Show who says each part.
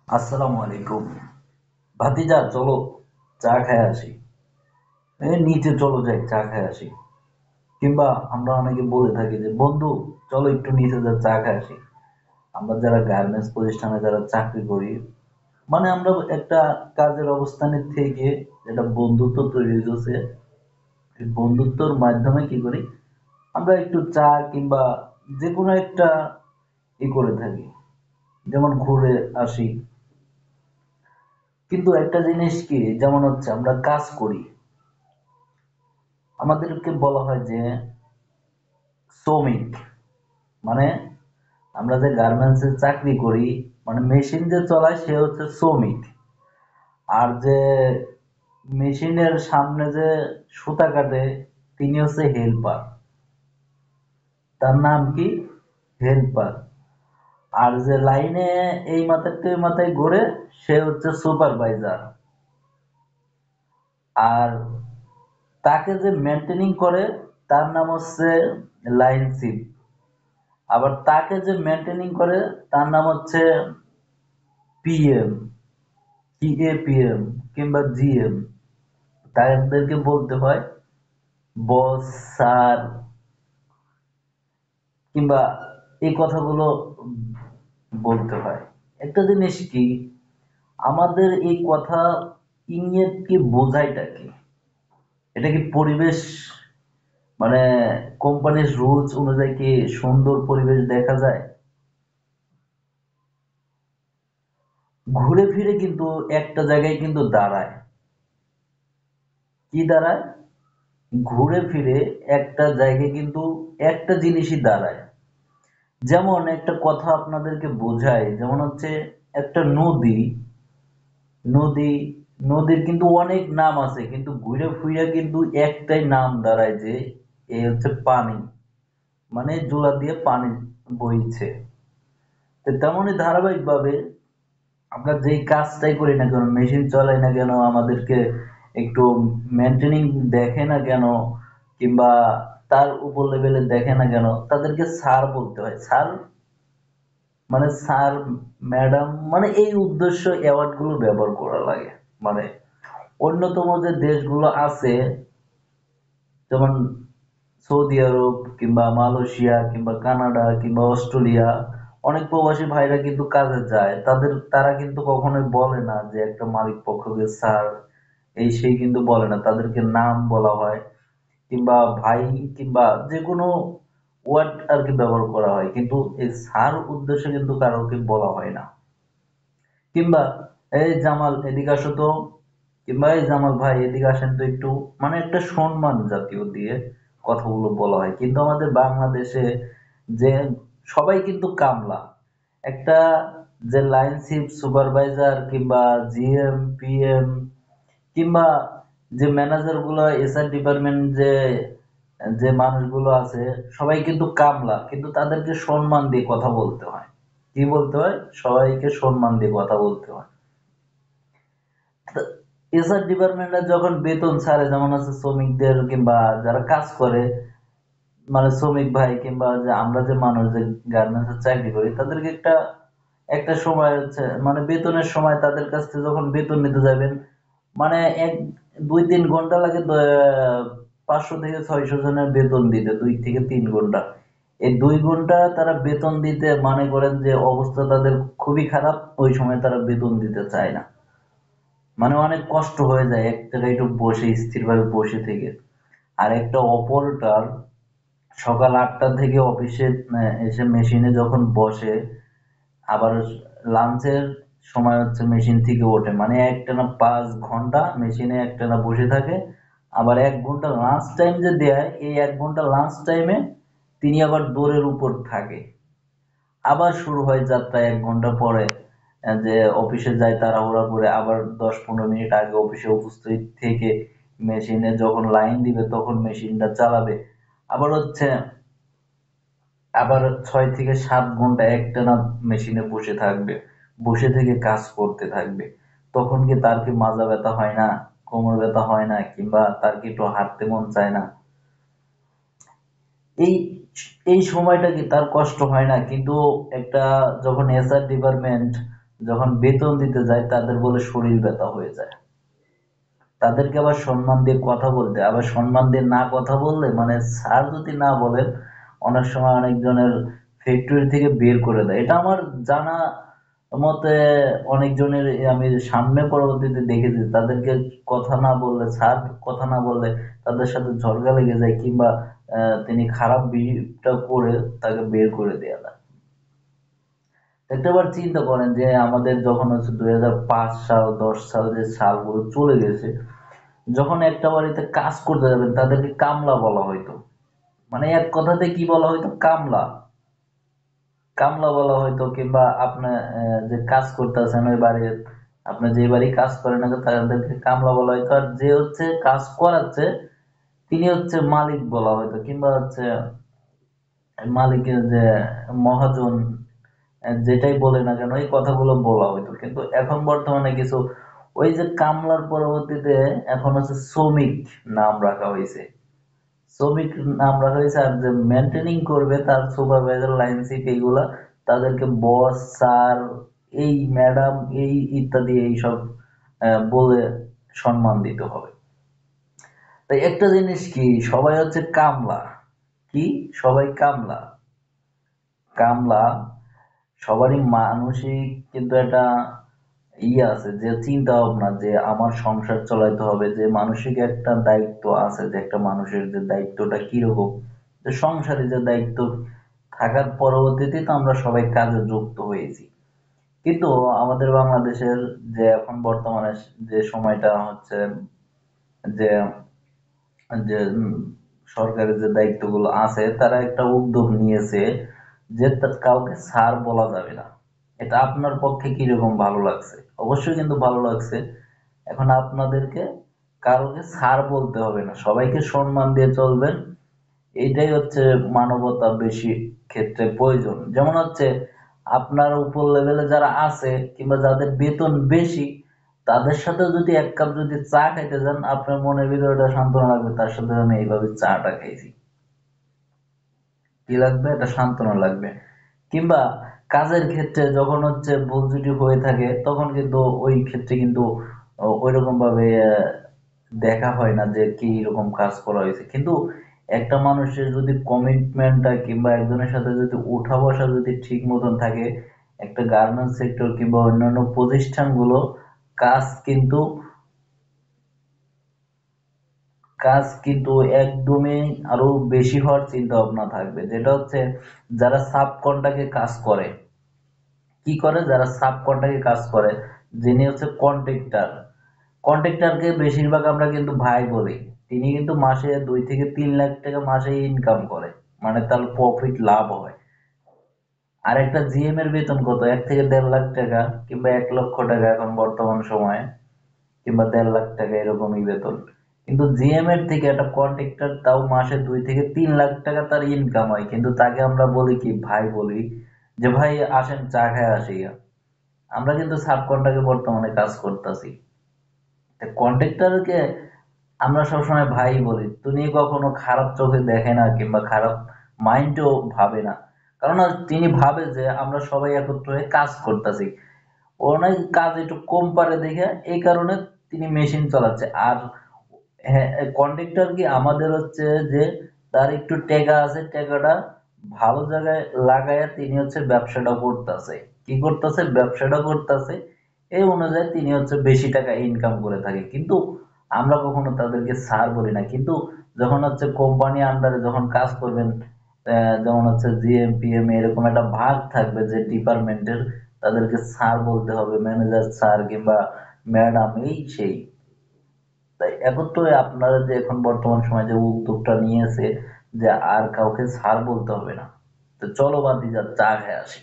Speaker 1: আসসালামু আলাইকুম। ভাতিজা, চলো চা খেয়ে আসি। নিচে চলো, যাই চা খেয়ে আসি। কিংবা আমরা অনেকে বলে থাকি যে বন্ধু, চলো একটু নিচে যা চা খেয়ে আসি। আমরা যারা গার্মেন্টস প্রতিষ্ঠানে যারা চাকরি করি, মানে আমরা একটা কাজের অবস্থানে থেকে একটা বন্ধুত্ব তৈরি হয়েছে। এই বন্ধুত্বর মাধ্যমে কি করি, আমরা একটু চা কিংবা যে কোনো একটা করে থাকি, যেমন ঘুরে আসি। কিন্তু একটা জিনিস কি, যেমন হচ্ছে আমরা কাজ করি, আমাদেরকে বলা হয় যে শ্রমিক। মানে আমরা যে গার্মেন্টসে চাকরি করি, মানে মেশিন যে চলায় সে হচ্ছে শ্রমিক। আর যে মেশিনের সামনে যে সুতা কাটে তিনি হচ্ছে হেল্পার। তার নাম কি? হেল্পার। আর যে লাইনে এই মাথার থেকে ওই মাথায় ঘোরে সে হচ্ছে সুপারভাইজার। আর তাকে যে মেনটেনিং করে তার নাম হচ্ছে লাইন চিফ। আবার তাকে যে মেনটেনিং করে তার নাম হচ্ছে পিএম, পিএম কিংবা জিএম। তাদেরকে বলতে হয় বস, স্যার, কিংবা এই কথাগুলো বলতে হয়। একটা জিনিস কি, আমাদের এই কথা ইংরেজ কি বোঝায়টা কি? এটা কি পরিবেশ, মানে কোম্পানির রুলস অনুযায়ী কি সুন্দর পরিবেশ দেখা যায়? ঘুরে ফিরে কিন্তু একটা জায়গায় কিন্তু দাঁড়ায়। কি দাঁড়ায়? ঘুরে ফিরে একটা জায়গায় কিন্তু একটা জিনিসই দাঁড়ায়। যেমন একটা কথা আপনাদেরকে বোঝাই, যেমন হচ্ছে একটা নদী। নদী নদীর কিন্তু অনেক নাম আছে, কিন্তু ঘুরে ফিরে কিন্তু একটাই নাম দাঁড়ায় যে এ হচ্ছে পানি। মানে জোলা দিয়ে পানি বইছে। তো তেমনই ধারাবাহিক ভাবে আমরা যেই কাজটাই করি না কেন, মেশিন চলাই না কেন, আমাদেরকে একটু মেনটেনিং দেখে না কেন, কিংবা তার উপর লেভেলে দেখে না কেন, তাদেরকে স্যার বলতে হয়। স্যার মানে স্যার, ম্যাডাম, মানে এই উদ্দেশ্য অ্যাওয়ার্ড গুলো ব্যবহার করা লাগে। মানে অন্যতম যে দেশগুলো আছে, যেমন সৌদি আরব কিংবা মালয়েশিয়া কিংবা কানাডা কিংবা অস্ট্রেলিয়া, অনেক প্রবাসী ভাইরা কিন্তু কাজে যায়, তারা কিন্তু কখনোই বলে না যে একটা মালিক পক্ষকে স্যার এই সেই, কিন্তু বলে না, তাদেরকে নাম বলা হয় কিংবা ভাই কিংবা যে কোনো ওয়ার্ড আর কি ব্যবহার করা হয়, কিন্তু এই স্যার উদ্দেশ্যে কিন্তু কারোকে বলা হয় না। কিংবা এই জামাল এদিকে আসো তো, কিংবা এই জামাল ভাই এদিকে আসেন তো একটু, মানে একটা সম্মান জাতীয় দিয়ে কথাগুলো বলা হয়। কিন্তু আমাদের বাংলাদেশে যে সবাই কিন্তু কামলা, একটা যে লাইন চিফ, সুপারভাইজার কিংবা জিএম, পিএম, কিংবা যে ম্যানেজার গুলো, এসআর ডিপার্টমেন্ট যে যে মানুষগুলো আছে, সবাই কিন্তু কামলা, কিন্তু তাদেরকে সম্মান দিয়ে কথা বলতে হয়। কি বলতে হয়? সবাইকে সম্মান দিয়ে কথা বলতে হয়। এসআর ডিপার্টমেন্টের যখন বেতন ছাড়ে, যেমন আছে শ্রমিকদের কিংবা যারা কাজ করে, মানে শ্রমিক ভাই কিংবা যে আমরা যে মানুষ যে গার্মেন্টস এর চাকরি করি, তাদেরকে একটা একটা সময় হচ্ছে মানে বেতনের সময় তাদের কাছ থেকে যখন বেতন নিতে যাবেন, মানে এক ২-৩ ঘন্টা লাগে ৫০০ থেকে ৬০০ জনের বেতন দিতে, ২ থেকে ৩ ঘন্টা। এই ২ ঘন্টা তারা বেতন দিতে, মানে করেন যে অবস্থা তাদের খুবই খারাপ, ওই সময় তারা বেতন দিতে চায় না। মানে অনেক কষ্ট হয়ে যায় এক জায়গায় একটু বসে, স্থিরভাবে বসে থেকে। আর একটা অপারেটর সকাল ৮টা থেকে অফিসে এসে মেশিনে যখন বসে, আবার লাঞ্চের সময় হচ্ছে মেশিন থেকে ওঠে, মানে একটানা ৫ ঘন্টা মেশিনে একটানা বসে থাকে। আবার ১ ঘন্টা লাঞ্চ টাইম যে দেয়, এই ১ ঘন্টা লাঞ্চ টাইমে তিনি আবার দৌড়ের উপর থাকে। আবার শুরু হয় যাত্রা ১ ঘন্টা পরে, যে অফিসে যায় তাড়াহুড়া করে, আবার ১০-১৫ মিনিট আগে অফিসে উপস্থিত থেকে মেশিনে যখন লাইন দিবে তখন মেশিনটা চালাবে। আবার হচ্ছে আবার ৬ থেকে ৭ ঘন্টা একটানা মেশিনে বসে থাকবে, বসে থেকে কাজ করতে থাকবে। তখন কি তার কি মাজা ব্যথা হয় না, কোমর ব্যথা হয় না, কিংবা তার কি একটু হাঁটতে মন চায় না? এই এই সময়টা কি তার কষ্ট হয় না? কিন্তু একটা যখন এসআর ডিপার্টমেন্ট যখন বেতন দিতে যায় তাদের বলে শরীর ব্যথা হয়ে যায়। তাদেরকে আবার সম্মান দিয়ে কথা বলতে, আবার সম্মান দিয়ে না কথা বললে মানে স্যার যদি না বলেন, অনেক সময় অনেকজনের ফ্যাক্টরি থেকে বের করে দেয়। এটা আমার জানা মতে অনেকজনের আমি সামনে পরবর্তীতে দেখেছি, তাদেরকে কথা না বললে, স্যার কথা না বললে তাদের সাথে ঝগড়া লেগে যায়, কিংবা তিনি খারাপ বিহেভটা করে তাকে বের করে দেয়া হয়। একটাবার চিন্তা করেন যে আমাদের যখন হচ্ছে 2005 সাল 10 সাল যে সালগুলো চলে গেছে, যখন একটা বাড়িতে কাজ করতে যাবেন তাদেরকে কামলা বলা হইতো। মানে এক কথাতে কি বলা হইতো, কামলা। কামলা বলা হইতো, কিংবা আপনি যে কাজ করতেছেন ওই বাড়ির, আপনি যে বাড়ি কাজ করেন না তাদেরকে কামলা বলা হইতো। আর যে হচ্ছে কাজ করাচ্ছে তিনি হচ্ছে মালিক বলা হইতো, কিংবা হচ্ছে মালিকের যে মহাজন, যেটাই বলে না কেন এই কথাগুলো বলা হইতো। কিন্তু এখন বর্তমানে কিছু ওই যে কামলার পরবর্তীতে এখন হচ্ছে শ্রমিক নাম রাখা হয়েছে। শ্রমিক নাম রাখা হয়েছে, আর যে মেনটেনিং করবে তার সুপারভাইজার, লাইন শিপ, এইগুলা তাদেরকে বস, স্যার, এই ম্যাডাম, এই ইত্যাদি এইসব বলে সম্মান দিতে হবে। তাই একটা জিনিস কি, সবাই হচ্ছে কামলা। কি, সবাই কামলা। কামলা, সবারই মানসিক কিন্তু একটা আছে যে চিন্তা ভাবনা যে আমার সংসার চালাইতে হবে, যে মানসিক একটা দায়িত্ব আছে, যে একটা মানুষের যে দায়িত্বটা কিরকম, যে সংসারে যে দায়িত্ব থাকার পরবর্তীতে তো আমরা সবাই কাজে যুক্ত হয়েছি। কিন্তু আমাদের বাংলাদেশের যে এখন বর্তমানে যে সময়টা হচ্ছে, যে যে সরকারের যে দায়িত্বগুলো আছে তারা একটা উদ্যোগ নিয়েছে যে কাউকে স্যার বলা যাবে না। এটা আপনার পক্ষে কিরকম ভালো লাগছে? অবশ্যই কিন্তু ভালো লাগছে। এখন আপনাদেরকে কাউকে স্যার বলতে হবে না, সবাইকে সম্মান দিয়ে চলবেন। এইটাই হচ্ছে মানবতা বেশি ক্ষেত্রে প্রয়োজন। যেমন হচ্ছে আপনার উপর লেভেলে যারা আছে কিংবা যাদের বেতন বেশি, তাদের সাথে যদি এক কাপ যদি চা খাইতে যান, আপনার মনের ভিতরে একটা সান্ত্বনা লাগবে, তার সাথে আমি এইভাবে চাটা খাইছি। কি লাগবে? একটা সান্ত্বনা লাগবে। কিংবা কাজের ক্ষেত্রে যখন হচ্ছে ভুল ত্রুটি হয়ে থাকে তখন কিন্তু ওই ক্ষেত্রে কিন্তু ওইরকম ভাবে দেখা হয় না যে কি রকম কাজ করা হয়েছে। কিন্তু একটা মানুষের যদি কমিটমেন্টটা কিংবা একজনের সাথে যদি উঠা বসা যদি ঠিক মতন থাকে, একটা গার্মেন্টস সেক্টর কিংবা অন্যান্য প্রতিষ্ঠানগুলো কাজ কিন্তু কাজ কিন্তু একদমই আরো বেশি হওয়ার চিন্তা ভাবনা থাকবে। যেটা হচ্ছে যারা সাব কন্ট্রাক্টে কাজ করে, কি করে, যারা সাব কন্ট্রাক্টে কাজ করে, যিনি হচ্ছে কন্ট্রাক্টর, কন্ট্রাক্টরকে বেশিরভাগ আমরা কিন্তু ভাই বলি। তিনি কিন্তু মাসে 2 থেকে 3 লাখ টাকা মাসে ইনকাম করে, মানে তার প্রফিট লাভ হয়। আর একটা জিএম এর বেতন কত, 1 থেকে 1.5 লাখ টাকা কিংবা 1 লক্ষ টাকা এখন বর্তমান সময়ে, কিংবা 1.5 লাখ টাকা এরকমই বেতন। কিন্তু জিএম এর থেকে একটা কন্ট্রাক্টর তাও মাসে 2 থেকে 3 লাখ টাকা তার ইনকাম হয়, কিন্তু তাকে আমরা বলি কি, ভাই বলি, যে ভাই আসেন চা খায় আসি। আমরা কিন্তু সাব কন্ট্রাক্টে বর্তমানে কাজ করতেছি। কন্ট্রাক্টরকে আমরা সবসময় ভাই বলি, তিনি কখনো খারাপ চোখে দেখে না কিংবা খারাপ মাইন্ডেও ভাবে না। কারণ তিনি ভাবে যে আমরা সবাই একত্র হয়ে কাজ করতেছি, অনেক কাজ একটু কম পারে দেখে এই কারণে তিনি মেশিন চালাচ্ছে। আর হ্যাঁ, কন্ট্রাক্টর কি আমাদের হচ্ছে যে তার একটু টেকা আছে, টেকাটা ভালো জায়গায় লাগাইয়া তিনি হচ্ছে ব্যবসাটা করতেছে। কি করতেছে? ব্যবসাটা করতেছে। এই অনুযায়ী তিনি হচ্ছে বেশি টাকা ইনকাম করে থাকে। কিন্তু আমরা কখনো তাদেরকে স্যার বলি না। কিন্তু যখন হচ্ছে কোম্পানি আন্ডারে যখন কাজ করবেন, যেমন হচ্ছে জিএম পিএম এরকম একটা ভাগ থাকবে যে ডিপার্টমেন্টের, তাদেরকে স্যার বলতে হবে, ম্যানেজার স্যার কিংবা ম্যাডাম, এই সেই। তাই একত্র হয়ে আপনারা যে এখন বর্তমান সময়ে যে উদ্যোগটা নিয়েছে যে আর কাউকে স্যার বলতে হবে না, তো চলো বাদ দিয়ে চা খেয়ে আসি।